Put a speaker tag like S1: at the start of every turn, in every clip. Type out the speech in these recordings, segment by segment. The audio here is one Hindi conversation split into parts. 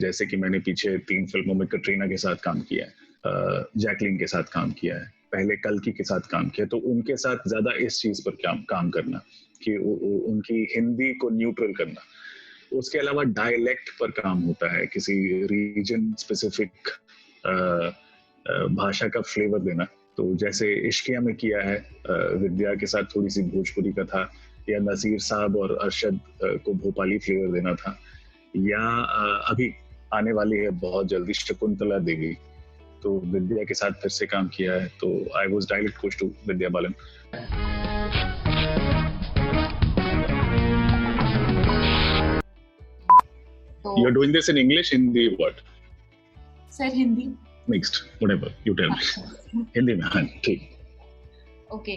S1: जैसे कि मैंने पीछे 3 फिल्मों में कटरीना के साथ काम किया है, जैकलीन के साथ काम किया है, पहले कल्कि के साथ काम किया, तो उनके साथ ज्यादा इस चीज पर काम करना कि उनकी हिंदी को न्यूट्रल करना। उसके अलावा डायलेक्ट पर काम होता है, किसी रीजन स्पेसिफिक भाषा का फ्लेवर देना। तो जैसे इश्किया में किया है विद्या के साथ थोड़ी सी भोजपुरी का था, या नजीर साहब और अरशद को भोपाली फ्लेवर देना था, या अभी आने वाली है बहुत जल्दी शकुंतला देवी, तो विद्या के साथ फिर से काम किया है। तो I was dialect coach to Vidya Balan. You are doing this in English, Hindi, what?
S2: Sir, Hindi.
S1: Mixed, whatever you tell me. Hindi में, हाँ ठीक।
S2: Okay.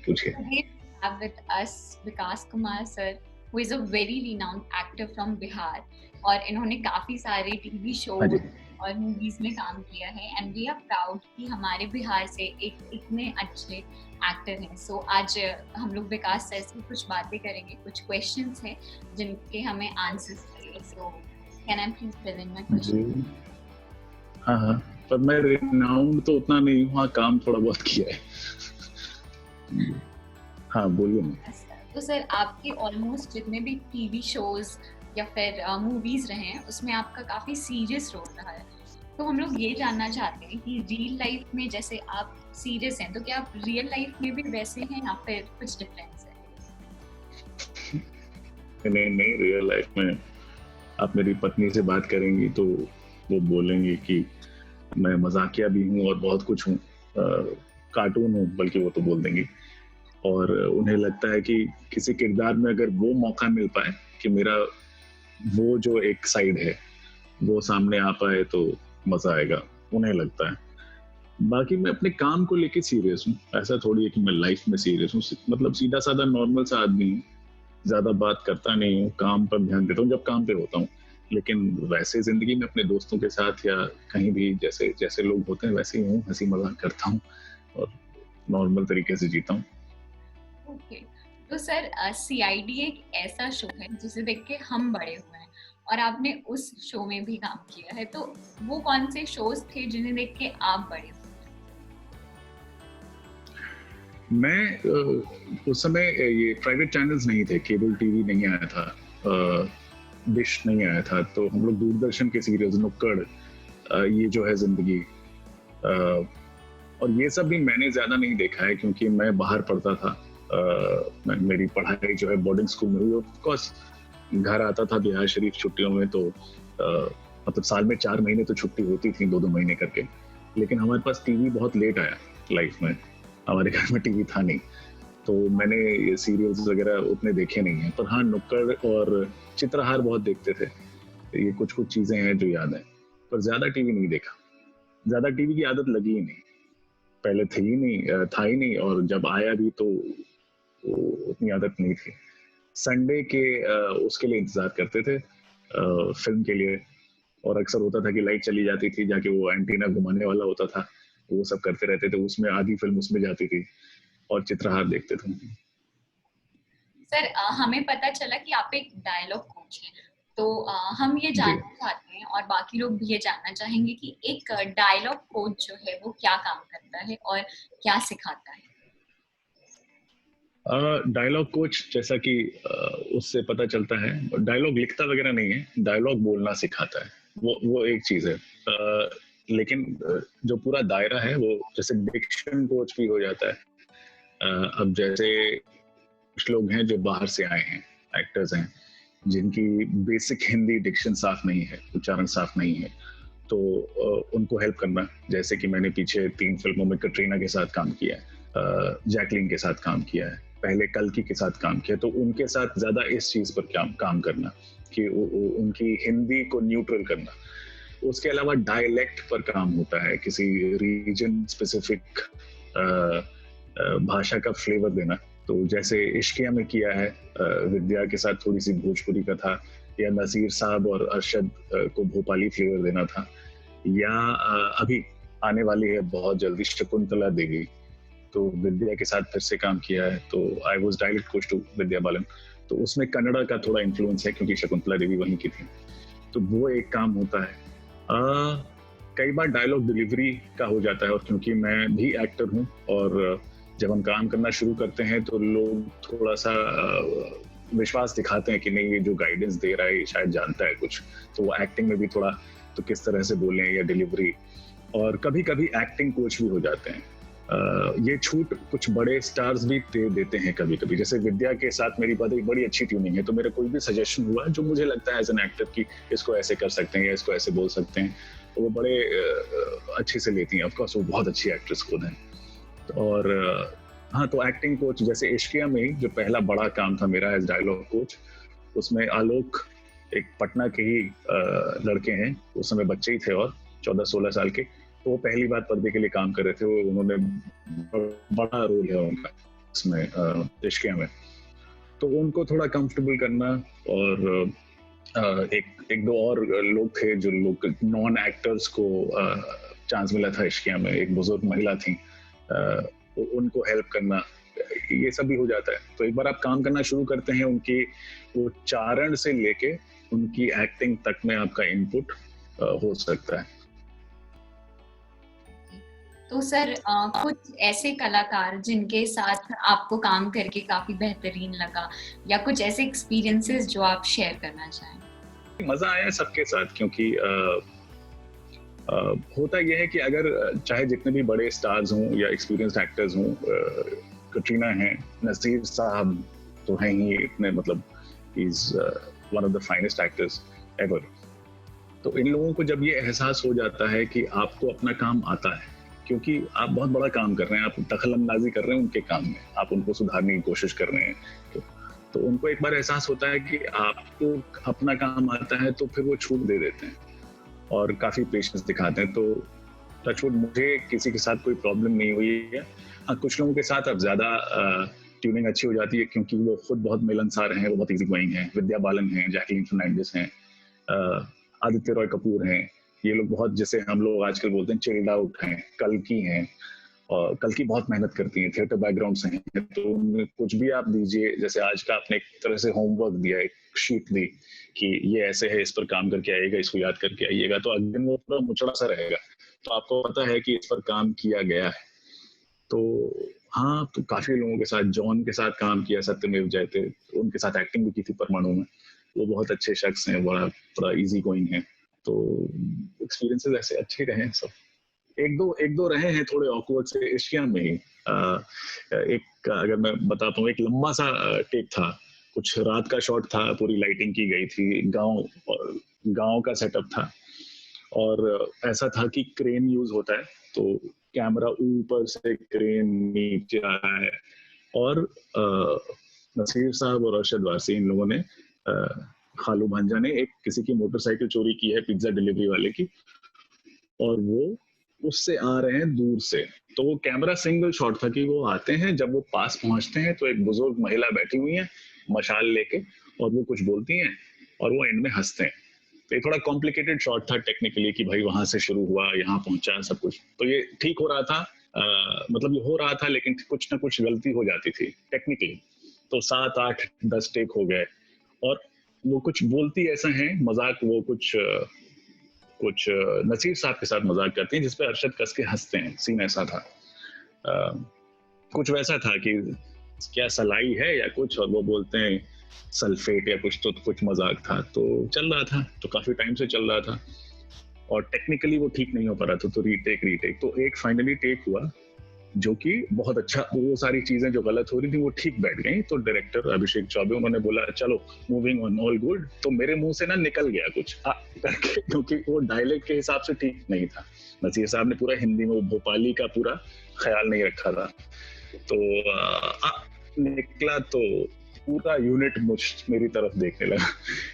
S1: पूछिए।
S2: We have with us Vikas Kumar sir, who is a very renowned actor from Bihar, और इन्होंने काफी सारे टीवी शो और मूवीज में काम किया है, एंड वी आर प्राउड कि हमारे बिहार से एक इतने अच्छे एक्टर हैं। सो आज हम लोग विकास सर से कुछ बातें करेंगे, कुछ क्वेश्चंस हैं जिनके हमें आंसर्स चाहिए। So can I please present my question?
S1: हाँ, पर मैं रिनाउंड तो उतना नहीं हूँ, काम थोड़ा बहुत किया है। हाँ बोलिए ना।
S2: तो सर आपके ऑलमोस्ट जितने भी टीवी शोज या फिर मूवीज रहे हैं, उसमें आपका काफी सीरियस रोल रहा है। तो हम लोग ये जानना चाहते हैं कि रियल लाइफ में जैसे आप सीरियस हैं, तो क्या आप रियल लाइफ में भी वैसे हैं या फिर कुछ डिफरेंस है?
S1: नहीं, रियल लाइफ में आप मेरी पत्नी से बात करेंगी तो वो बोलेंगे कि मैं मजाकिया भी हूँ और बहुत कुछ हूँ, कार्टून हूँ, बल्कि वो तो बोल देंगी। और उन्हें लगता है कि किसी किरदार में अगर वो मौका मिल पाए कि मेरा वो जो एक साइड है वो सामने आ पाए तो मजा आएगा, उन्हें लगता है। बाकी मैं अपने काम को लेके सीरियस हूँ, ऐसा थोड़ी है कि मैं लाइफ में सीरियस हूँ। मतलब सीधा साधा नॉर्मल सा आदमी हूँ, ज्यादा बात करता नहीं हूँ, काम पर ध्यान देता हूँ जब काम पे होता हूँ। लेकिन वैसे जिंदगी में अपने दोस्तों के साथ या कहीं भी जैसे लोग होते हैं वैसे ही हूँ, हंसी मजाक करता हूँ और नॉर्मल तरीके से जीता हूँ।
S2: ओके, तो सर CID एक ऐसा शो है जिसे देख के हम बड़े हुए हैं, और आपने उस शो में भी काम किया है, तो वो कौन से शोज थे जिन्हें देख के आप बड़े हुए?
S1: मैं उस समय ये प्राइवेट चैनल्स नहीं थे, केबल टीवी नहीं आया था, डिश नहीं आया था, तो हम लोग दूरदर्शन के सीरियल्स, नुक्कड़, ये जो है जिंदगी, और ये सब भी मैंने ज्यादा नहीं देखा है क्योंकि मैं बाहर पढ़ता था। मेरी पढ़ाई जो है बोर्डिंग स्कूल में हुई। ऑफ कोर्स घर आता था बिहार शरीफ छुट्टियों में, तो मतलब साल में 4 महीने तो छुट्टी होती थी, 2-2 महीने करके। लेकिन हमारे पास टीवी बहुत लेट आया लाइफ में, हमारे घर में टीवी था नहीं, तो मैंने ये सीरियल्स वगैरह उतने देखे नहीं हैं। पर हाँ, नुक्कड़ और चित्रहार बहुत देखते थे। ये कुछ चीजें हैं जो याद है, पर ज्यादा टीवी नहीं देखा। ज्यादा टीवी की आदत लगी ही नहीं, पहले था ही नहीं, और जब आया भी तो उतनी आदत नहीं थी। संडे के उसके लिए इंतजार करते थे, फिल्म के लिए, और अक्सर होता था कि लाइट चली जाती थी, जाके वो एंटीना घुमाने वाला होता था, वो सब करते रहते थे, उसमें आधी फिल्म उसमें जाती थी और चित्रहार देखते थे।
S2: सर हमें पता चला कि आप एक डायलॉग कोच हैं, तो हम ये जानना चाहते हैं और बाकी लोग भी ये जानना चाहेंगे कि एक डायलॉग कोच जो है वो क्या काम करता है और क्या सिखाता है?
S1: डायलॉग कोच, जैसा कि उससे पता चलता है, डायलॉग लिखता वगैरह नहीं है, डायलॉग बोलना सिखाता है, वो एक चीज है। लेकिन जो पूरा दायरा है वो जैसे डिक्शन कोच भी हो जाता है। अब जैसे कुछ लोग हैं जो बाहर से आए हैं, एक्टर्स हैं, जिनकी बेसिक हिंदी डिक्शन साफ नहीं है, उच्चारण साफ नहीं है, तो उनको हेल्प करना। जैसे कि मैंने पीछे 3 फिल्मों में कटरीना के साथ काम किया है, जैकलीन के साथ काम किया है, पहले कल्कि के साथ काम किया, तो उनके साथ ज्यादा इस चीज पर काम करना कि उनकी हिंदी को न्यूट्रल करना। उसके अलावा डायलेक्ट पर काम होता है, किसी रीजन स्पेसिफिक भाषा का फ्लेवर देना। तो जैसे इश्किया में किया है विद्या के साथ थोड़ी सी भोजपुरी का था, या नजीर साहब और अरशद को भोपाली फ्लेवर देना था, या अभी आने वाली है बहुत जल्दी शकुंतला देवी, तो विद्या के साथ फिर से काम किया है। तो I was direct coach to Vidya Balan, तो उसमें कन्नड़ा का थोड़ा इन्फ्लुएंस है क्योंकि शकुंतला देवी वहीं की थी। तो वो एक काम होता है। कई बार डायलॉग डिलीवरी का हो जाता है, और क्योंकि मैं भी एक्टर हूँ, और जब हम काम करना शुरू करते हैं तो लोग थोड़ा सा विश्वास दिखाते हैं कि नहीं, ये जो गाइडेंस दे रहा है ये शायद जानता है कुछ, तो वो एक्टिंग में भी थोड़ा, तो किस तरह से बोलें या डिलीवरी, और कभी कभी एक्टिंग कोच भी हो जाते हैं। ये छूट कुछ बड़े स्टार्स भी दे देते हैं कभी कभी। जैसे विद्या के साथ मेरी बात, एक बड़ी अच्छी ट्यूनिंग है, तो मेरा कोई भी सजेशन हुआ जो मुझे लगता है एज एन एक्टर कि इसको ऐसे कर सकते हैं या इसको ऐसे बोल सकते हैं, तो वो बड़े अच्छे से लेती हैं। ऑफकोर्स वो बहुत अच्छी एक्ट्रेस खुद हैं। और हाँ, तो एक्टिंग कोच, जैसे इश्किया में जो पहला बड़ा काम था मेरा एज डायलॉग कोच, उसमें आलोक एक पटना के ही लड़के हैं, उस समय बच्चे ही थे और 14-16 साल के, तो वो पहली बार पर्दे के लिए काम कर रहे थे। वो उन्होंने बड़ा रोल है उनका इसमें इश्किया में, तो उनको थोड़ा कंफर्टेबल करना, और एक दो और लोग थे जो लोग नॉन एक्टर्स को चांस मिला था इश्किया में, एक बुजुर्ग महिला थी, उनको हेल्प करना, ये सब भी हो जाता है। तो एक बार आप काम करना शुरू करते हैं, उनकी वो उच्चारण से लेके उनकी एक्टिंग तक में आपका इनपुट हो सकता है।
S2: तो सर कुछ ऐसे कलाकार जिनके साथ आपको काम करके काफी बेहतरीन लगा, या कुछ ऐसे एक्सपीरियंसेस जो आप शेयर करना चाहें?
S1: मजा आया सबके साथ, क्योंकि होता यह है कि अगर चाहे जितने भी बड़े स्टार्स हों या एक्सपीरियंस्ड एक्टर्स हों, कटरीना हैं, नसीर साहब तो हैं ही इतने, मतलब he is one of the finest actors ever. तो इन लोगों को जब ये एहसास हो जाता है कि आपको अपना काम आता है, क्योंकि आप बहुत बड़ा काम कर रहे हैं, आप दखल अंदाजी कर रहे हैं उनके काम में, आप उनको सुधारने की कोशिश कर रहे हैं, तो उनको एक बार एहसास होता है कि आपको अपना काम आता है, तो फिर वो छूट दे देते हैं और काफी पेशेंस दिखाते हैं। तो टचवुड मुझे किसी के साथ कोई प्रॉब्लम नहीं हुई है। हाँ, कुछ लोगों के साथ अब ज्यादा ट्यूनिंग अच्छी हो जाती है, क्योंकि वो खुद बहुत मिलनसार हैं, वो बहुत इजी गोइंग हैं। विद्या बालन हैं, जैकलीन फर्नांडिस हैं, आदित्य रॉय कपूर हैं, ये लोग बहुत, जैसे हम लोग आजकल बोलते हैं, चिल्ड आउट हैं। कल्कि हैं, और कल्कि बहुत मेहनत करती हैं, थिएटर बैकग्राउंड से हैं, तो उनमें कुछ भी आप दीजिए, जैसे आज का आपने एक तरह से होमवर्क दिया, एक शीट दी कि ये ऐसे है, इस पर काम करके आइएगा, इसको याद करके आइएगा, तो अगले दिन वो पूरा मुचड़ा सा रहेगा, तो आपको पता है कि इस पर काम किया गया है। तो हाँ, तो काफी लोगों के साथ, जॉन के साथ काम किया, सत्यमेव जयते, उनके साथ एक्टिंग भी की थी परमाणु में। वो बहुत अच्छे शख्स हैं, बड़ा बड़ा इजी गोइंग है। तो एक्सपीरियंसेस ऐसे अच्छे रहे सब। एक दो रहे हैं थोड़े ऑकवर्ड से एशिया में ही। एक अगर मैं बताता हूँ, एक लंबा सा टेक था, कुछ रात का शॉट था, पूरी लाइटिंग की गई थी, गांव का सेटअप था, और ऐसा था कि क्रेन यूज होता है, तो कैमरा ऊपर से क्रेन नीचे आ रहा है, और नसीर साहब और अरशद वारसी, इन लोगों ने, खालू भांजा ने, एक किसी की मोटरसाइकिल चोरी की है, पिज्जा डिलीवरी वाले की, और वो उससे आ रहे हैं दूर से। तो वो कैमरा सिंगल शॉट था कि वो आते हैं, जब वो पास पहुंचते हैं तो एक बुजुर्ग महिला बैठी हुई है मशाल लेके, और वो कुछ बोलती हैं और वो एंड में हंसते हैं। तो ये थोड़ा कॉम्प्लिकेटेड शॉट था टेक्निकली, कि भाई वहां से शुरू हुआ, यहाँ पहुंचा, सब कुछ तो ये ठीक हो रहा था, मतलब ये हो रहा था, लेकिन कुछ ना कुछ गलती हो जाती थी टेक्निकली। तो 7-8-10 टेक हो गए, और वो कुछ बोलती ऐसा है मजाक, वो कुछ नसीर साहब के साथ मजाक करती हैं, जिसपे अरशद कस के हंसते हैं। सीन ऐसा था, कुछ वैसा था कि क्या सलाई है या कुछ, और वो बोलते हैं सल्फेट या कुछ, तो कुछ मजाक था, तो चल रहा था, तो काफी टाइम से चल रहा था, और टेक्निकली वो ठीक नहीं हो पा रहा था, तो रीटेक, तो एक फाइनली टेक हुआ जो कि बहुत अच्छा, वो सारी चीजें जो गलत हो रही थी वो ठीक बैठ गई। तो डायरेक्टर अभिषेक चौबे, उन्होंने बोला चलो मूविंग ऑन, ऑल गुड। तो मेरे मुंह से ना निकल गया कुछ करके, क्योंकि वो डायलेक्ट के हिसाब से ठीक नहीं था। नसीर साहब ने पूरा हिंदी में भोपाली का पूरा ख्याल नहीं रखा था, तो निकला, तो पूरा यूनिट मेरी तरफ देखने लगा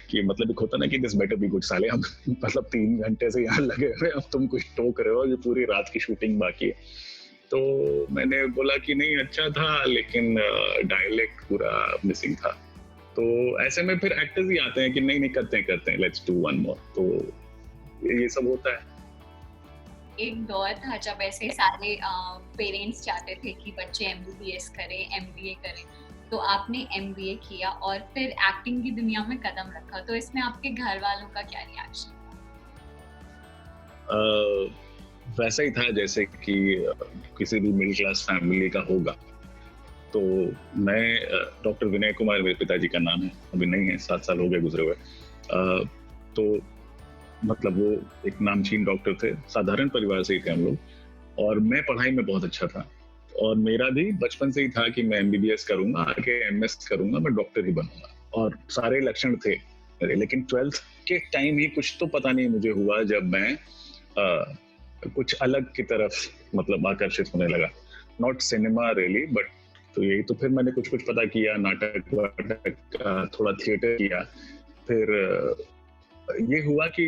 S1: कि मतलब एक होता ना कि दिस बेटर बी गुड, साले हम मतलब 3 घंटे से यहाँ लगे हुए, अब तुम कुछ टोक रहे हो, ये पूरी रात की शूटिंग बाकी है। तो मैंने बोला कि नहीं, अच्छा था, लेकिन डायलेक्ट पूरा मिसिंग था। तो ऐसे में फिर एक्टर्स ही आते हैं कि नहीं करते हैं, लेट्स डू वन मोर। तो ये सब होता है।
S2: एक दौर था जब ऐसे सारे पेरेंट्स चाहते थे कि बच्चे MBBS करें, MBA करें, तो आपने एमबीए किया और फिर एक्टिंग की दुनिया में कदम रखा, तो इसमें आपके घर वालों का क्या रिएक्शन?
S1: वैसा ही था जैसे कि किसी भी मिडिल क्लास फैमिली का होगा। तो मैं डॉक्टर विनय कुमार मेरे पिताजी का नाम है, अभी नहीं है, 7 साल हो गए गुजरे हुए। तो मतलब वो एक नामचीन डॉक्टर थे, साधारण परिवार से ही थे हम लोग, और मैं पढ़ाई में बहुत अच्छा था और मेरा भी बचपन से ही था कि मैं एमबीबीएस करूंगा, आगे एमएस करूंगा, मैं डॉक्टर ही बनूंगा और सारे लक्षण थे मेरे। लेकिन 12th के टाइम ही कुछ तो पता नहीं मुझे हुआ जब मैं कुछ अलग की तरफ मतलब आकर्षित होने लगा, नॉट सिनेमा रियली बट। तो यही तो फिर मैंने कुछ कुछ पता किया, नाटक वाटक, थोड़ा थिएटर किया। फिर ये हुआ कि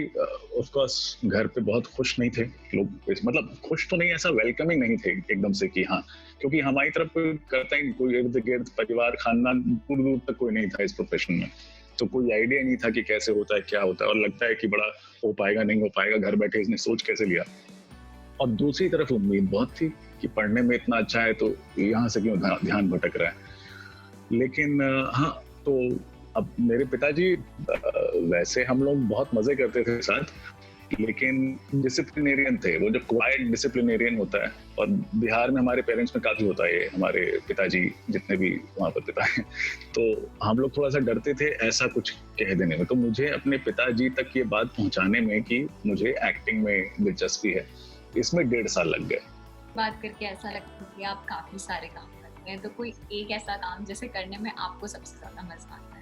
S1: ऑफ कोर्स घर पे बहुत खुश नहीं थे लोग, मतलब खुश तो नहीं, ऐसा वेलकमिंग नहीं थे एकदम से कि हाँ, क्योंकि हमारी तरफ कोई करता ही नहीं, कोई इर्द गिर्द परिवार खानदान दूर दूर तक कोई नहीं था इस प्रोफेशन में, तो कोई आइडिया नहीं था कि कैसे होता है क्या होता है, और लगता है कि बड़ा हो पाएगा नहीं हो पाएगा, घर बैठे इसने सोच कैसे लिया। और दूसरी तरफ उम्मीद बहुत थी कि पढ़ने में इतना अच्छा है तो यहाँ से क्यों ध्यान भटक रहा है। लेकिन हाँ, तो अब मेरे पिताजी वैसे हम लोग बहुत मजे करते थे साथ, लेकिन डिसिप्लिनेरियन थे, वो जो क्वाइट डिसिप्लिनेरियन होता है, और बिहार में हमारे पेरेंट्स में काफी होता है ये, हमारे पिताजी जितने भी वहाँ पर पिता हैं, तो हम लोग थोड़ा सा डरते थे ऐसा कुछ कह देने में। तो मुझे अपने पिताजी तक ये बात पहुंचाने में कि मुझे एक्टिंग में दिलचस्पी है, इसमें 1.5 साल लग गए।
S2: बात करके ऐसा लगता है कि आप काफी सारे काम करते हैं, तो कोई एक ऐसा काम जिसे करने में आपको सबसे ज्यादा मजा आता है?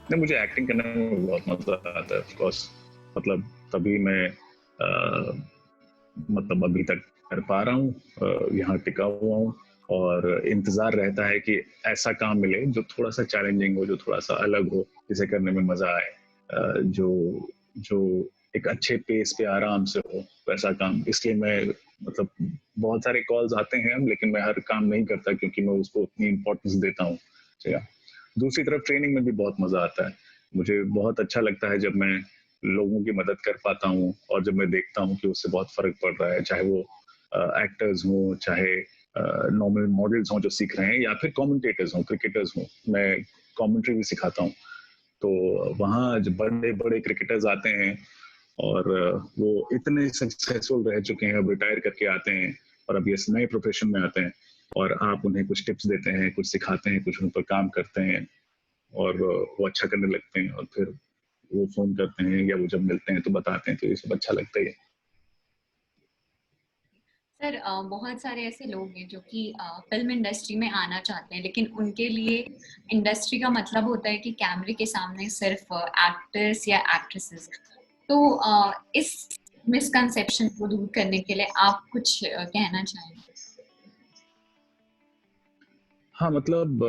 S1: नहीं, मुझे एक्टिंग करने में बहुत मजा आता है, ऑफ कोर्स। मतलब तभी मैं मतलब अभी तक कर पा रहा हूँ, यहाँ टिका हुआ हूँ, और इंतजार रहता है कि ऐसा काम मिले जो थोड़ा सा चैलेंजिंग हो, जो थोड़ा सा अलग हो, जिसे करने में मजा आए, जो जो एक अच्छे पेस पे आराम से हो, वैसा काम। इसलिए मैं मतलब बहुत सारे कॉल्स आते हैं अब, लेकिन मैं हर काम नहीं करता क्योंकि मैं उसको उतनी इम्पोर्टेंस देता हूँ। दूसरी तरफ ट्रेनिंग में भी बहुत मजा आता है, मुझे बहुत अच्छा लगता है जब मैं लोगों की मदद कर पाता हूँ और जब मैं देखता हूँ कि उससे बहुत फर्क पड़ रहा है, चाहे वो एक्टर्स हों, चाहे नॉर्मल मॉडल्स हों जो सीख रहे हैं, या फिर कमेंटेटर्स हों, क्रिकेटर्स हों। मैं कमेंट्री भी सिखाता हूँ, तो वहाँ जब बड़े बड़े क्रिकेटर्स आते हैं और वो इतने सक्सेसफुल रह चुके हैं, अब रिटायर करके आते हैं और अब ये नए प्रोफेशन में आते हैं, और आप उन्हें कुछ टिप्स देते हैं, कुछ सिखाते हैं, कुछ उन पर काम करते हैं, और वो अच्छा करने लगते हैं, और फिर वो फोन करते हैं या वो जब मिलते हैं तो बताते हैं, तो ये सब अच्छा लगता ही है।
S2: सर, बहुत सारे ऐसे लोग हैं जो कि फिल्म इंडस्ट्री में आना चाहते हैं, लेकिन उनके लिए इंडस्ट्री का मतलब होता है कि कैमरे के सामने सिर्फ एक्टर्स या एक्ट्रेसेस। तो इस मिसकंसेप्शन को दूर करने के लिए आप कुछ कहना चाहेंगे?
S1: हाँ, मतलब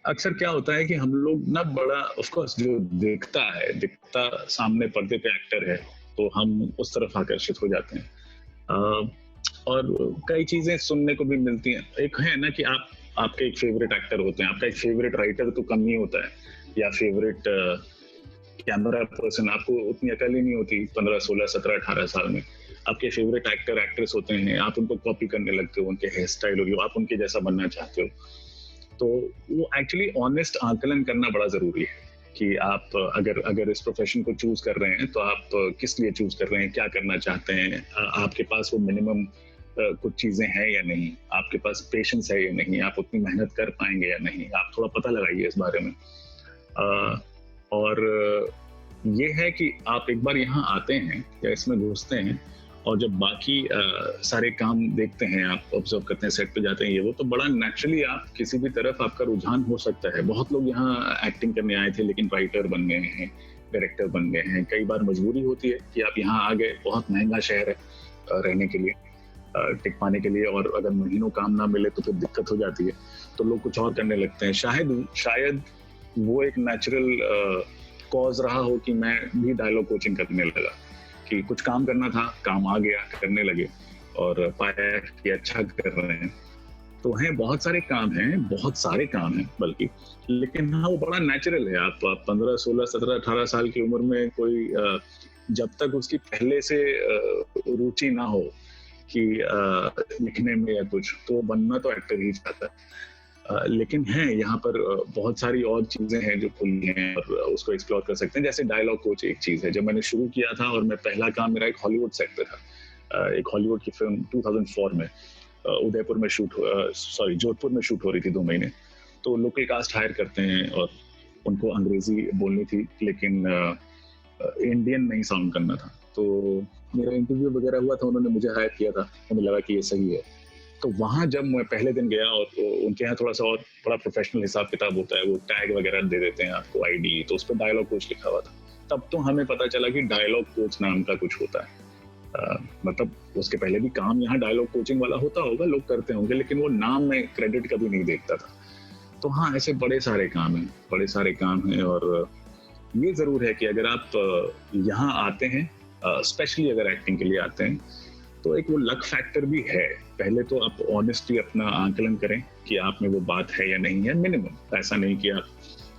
S1: अक्सर क्या होता है कि हम लोग ना बड़ा, ऑफ कोर्स जो दिखता सामने पर्दे पे एक्टर है, तो हम उस तरफ आकर्षित हो जाते हैं। और कई चीजें सुनने को भी मिलती हैं। एक है ना कि आपके एक फेवरेट एक्टर होते हैं, आपका एक फेवरेट राइटर तो कम ही होता है, या फेवरेट कैमरा पर्सन, आपको उतनी अकल ही नहीं होती 15 16 17 18 साल में। आपके फेवरेट एक्टर एक्ट्रेस होते हैं, आप उनको कॉपी करने लगते हो, उनके हेयर स्टाइल हो, आप उनके जैसा बनना चाहते हो। तो वो एक्चुअली ऑनेस्ट आकलन करना बड़ा जरूरी है कि आप अगर अगर इस प्रोफेशन को चूज कर रहे हैं तो आप किस लिए चूज कर रहे हैं, क्या करना चाहते हैं, आपके पास वो मिनिमम कुछ चीजें हैं या नहीं, आपके पास पेशेंस है या नहीं, आप उतनी मेहनत कर पाएंगे या नहीं, आप थोड़ा पता लगाइए इस बारे में। और ये है कि आप एक बार यहाँ आते हैं या इसमें घुसते हैं, और जब बाकी सारे काम देखते हैं, आप ऑब्जर्व करते हैं, सेट पे जाते हैं, ये वो, तो बड़ा नेचुरली आप किसी भी तरफ आपका रुझान हो सकता है। बहुत लोग यहाँ एक्टिंग करने आए थे लेकिन राइटर बन गए हैं, डायरेक्टर बन गए हैं। कई बार मजबूरी होती है कि आप यहाँ आ गए, बहुत महंगा शहर है रहने के लिए, टिक पाने के लिए, और अगर महीनों काम ना मिले तो फिर दिक्कत हो जाती है, तो लोग कुछ और करने लगते हैं। शायद वो एक नेचुरल कॉज रहा हो कि मैं भी डायलॉग कोचिंग करने लगा, कि कुछ काम करना था, काम आ गया, करने लगे और पाया कि अच्छा कर रहे हैं। तो हैं बहुत सारे काम हैं, बहुत सारे काम हैं बल्कि, लेकिन हाँ वो बड़ा नेचुरल है। आप 15 16 17 18 साल की उम्र में कोई जब तक उसकी पहले से रुचि ना हो, कि लिखने में या कुछ, तो बनना तो एक्टर ही चाहता है। लेकिन है यहाँ पर बहुत सारी और चीजें हैं जो खुली हैं और उसको एक्सप्लोर कर सकते हैं। जैसे डायलॉग कोच एक चीज है। जब मैंने शुरू किया था और मैं पहला काम मेरा एक हॉलीवुड सेट पे था, एक हॉलीवुड की फिल्म 2004 में उदयपुर में जोधपुर में शूट हो रही थी 2 महीने। तो लोकल कास्ट हायर करते हैं और उनको अंग्रेजी बोलनी थी, लेकिन इंडियन नहीं साउंड करना था। तो मेरा इंटरव्यू वगैरह हुआ था, उन्होंने मुझे हायर किया था, उन्हें लगा कि ये सही है। तो वहाँ जब मैं पहले दिन गया और उनके यहाँ थोड़ा सा और बड़ा प्रोफेशनल हिसाब किताब होता है, वो टैग वगैरह दे देते हैं आपको, आईडी, तो उस पर डायलॉग कोच लिखा हुआ था। तब तो हमें पता चला कि डायलॉग कोच नाम का कुछ होता है। मतलब उसके पहले भी काम यहाँ डायलॉग कोचिंग वाला होता होगा, लोग करते होंगे, लेकिन वो नाम में क्रेडिट कभी नहीं देखता था। तो हाँ, ऐसे बड़े सारे काम हैं। और ये जरूर है कि अगर आप यहाँ आते हैं, स्पेशली अगर एक्टिंग के लिए आते हैं, तो एक वो लक फैक्टर भी है। पहले तो आप ऑनेस्टली अपना आंकलन करें कि आप में वो बात है या नहीं है, मिनिमम। ऐसा नहीं कि आप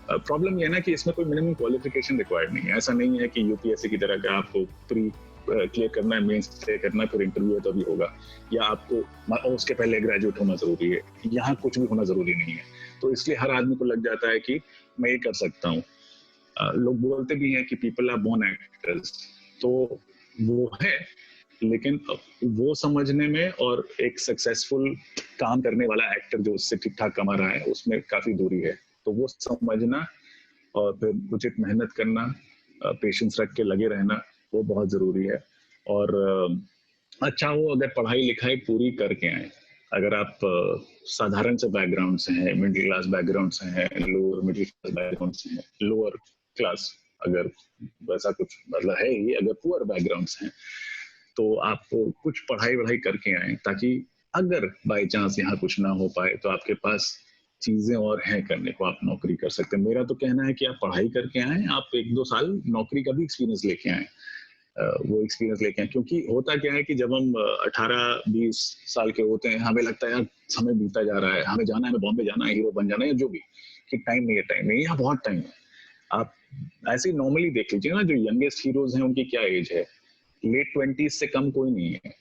S1: प्रॉब्लम ये है ना कि इसमें कोई मिनिमम क्वालिफिकेशन रिक्वायर्ड नहीं है। ऐसा नहीं है कि यूपीएससी की तरह का आपको प्री क्लियर करना है, मेंस क्लियर करना है, फिर इंटरव्यू है तभी होगा, या आपको उसके पहले ग्रेजुएट होना जरूरी है। यहाँ कुछ भी होना जरूरी नहीं है। तो इसलिए हर आदमी को लग जाता है कि मैं ये कर सकता हूँ। लोग बोलते भी हैं कि पीपल आर बोर्न एक्टर्स, तो वो है, लेकिन वो समझने में और एक सक्सेसफुल काम करने वाला एक्टर जो उससे ठीक ठाक कमा रहा है, उसमें काफी दूरी है। तो वो समझना और फिर उचित मेहनत करना, पेशेंस रख के लगे रहना, वो बहुत जरूरी है। और अच्छा हो अगर पढ़ाई लिखाई पूरी करके आए। अगर आप साधारण से बैकग्राउंड से हैं, मिडिल क्लास बैकग्राउंड से हैं, लोअर मिडिल क्लास बैकग्राउंड से हैं, लोअर क्लास अगर वैसा कुछ मतलब है ही, अगर पुअर बैकग्राउंड से हैं, तो आप कुछ पढ़ाई वढ़ाई करके आए, ताकि अगर बाई चांस यहाँ कुछ ना हो पाए तो आपके पास चीजें और हैं करने को, आप नौकरी कर सकते हैं। मेरा तो कहना है कि आप पढ़ाई करके आए, आप 1-2 साल नौकरी का भी एक्सपीरियंस लेके आए, वो एक्सपीरियंस लेके आए। क्योंकि होता क्या है कि जब हम 18-20 साल के होते हैं, हमें लगता है यार समय बीता जा रहा है, हमें जाना है, हमें बॉम्बे जाना है, हीरो बन जाना है, या जो भी, कि टाइम नहीं है, यहाँ बहुत टाइम है। आप ऐसे ही नॉर्मली देख लीजिए ना, जो यंगेस्ट हीरोज हैं उनकी क्या एज है, लेट 20s से कम कोई नहीं है।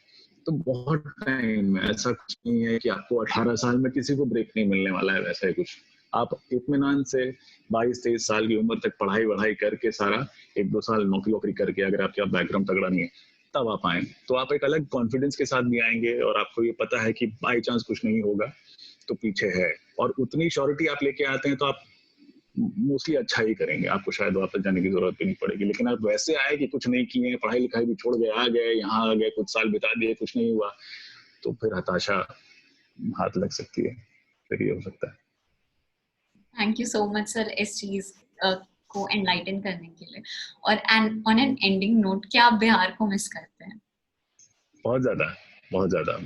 S1: तो बहुत टाइम है। ऐसा कुछ नहीं है कि आपको 18 साल में किसी को ब्रेक नहीं मिलने वाला है, वैसा है कुछ। आप इत्मीनान से 22-23 साल की उम्र तक पढ़ाई वढ़ाई करके, सारा 1-2 साल नौकरी करके, अगर आपका बैकग्राउंड तगड़ा नहीं है, तब आप आए, तो आप एक अलग कॉन्फिडेंस के साथ भी आएंगे, और आपको ये पता है कि बाई चांस कुछ नहीं होगा तो पीछे है। और उतनी श्योरिटी आप लेके आते हैं तो आप मोस्टली अच्छा ही करेंगे, आपको शायद वापस जाने की जरूरत भी नहीं पड़ेगी। लेकिन आप वैसे आए कि कुछ नहीं किए, पढ़ाई लिखाई भी छोड़ गए, आ गए, यहाँ आ गए, कुछ साल बिता दिए, कुछ नहीं हुआ, तो फिर हताशा हाथ लग सकती है, फिर ये हो सकता है।
S2: Thank you so much sir इस चीज को एनलाइटन करने के लिए। और ऑन एन एंडिंग नोट, क्या आप बिहार को मिस करते हैं?
S1: बहुत ज्यादा।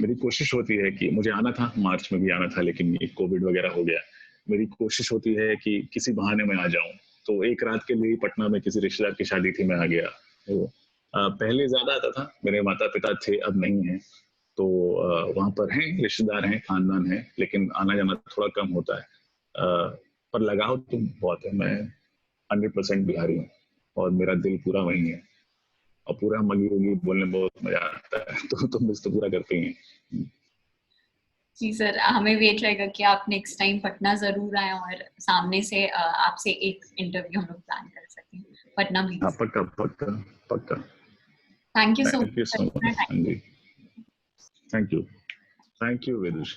S1: मेरी कोशिश होती है कि मुझे आना था, मार्च में भी आना था, लेकिन ये कोविड वगैरह हो गया। मेरी कोशिश होती है कि किसी बहाने में आ जाऊं। तो एक रात के लिए पटना में किसी रिश्तेदार की शादी थी, मैं आ गया। तो पहले ज्यादा आता था, मेरे माता पिता थे, अब नहीं है। तो वहां पर हैं, रिश्तेदार हैं, खानदान है, लेकिन आना जाना थोड़ा कम होता है। पर लगाव तो बहुत है। मैं 100% बिहारी हूँ और मेरा दिल पूरा वही है, और पूरा मगी होगी बोलने में बहुत मजा आता है। तो मिस तो पूरा करते ही हैं।
S2: जी सर, हमें वेट रहेगा कि आप नेक्स्ट टाइम पटना जरूर आए और सामने से आपसे एक इंटरव्यू हम लोग प्लान कर सकें पटना
S1: हाँ,
S2: बीच।
S1: पक्का।
S2: Thank you so
S1: thank you so
S2: much.
S1: Much. हाँ जी, थैंक यू वेदुष।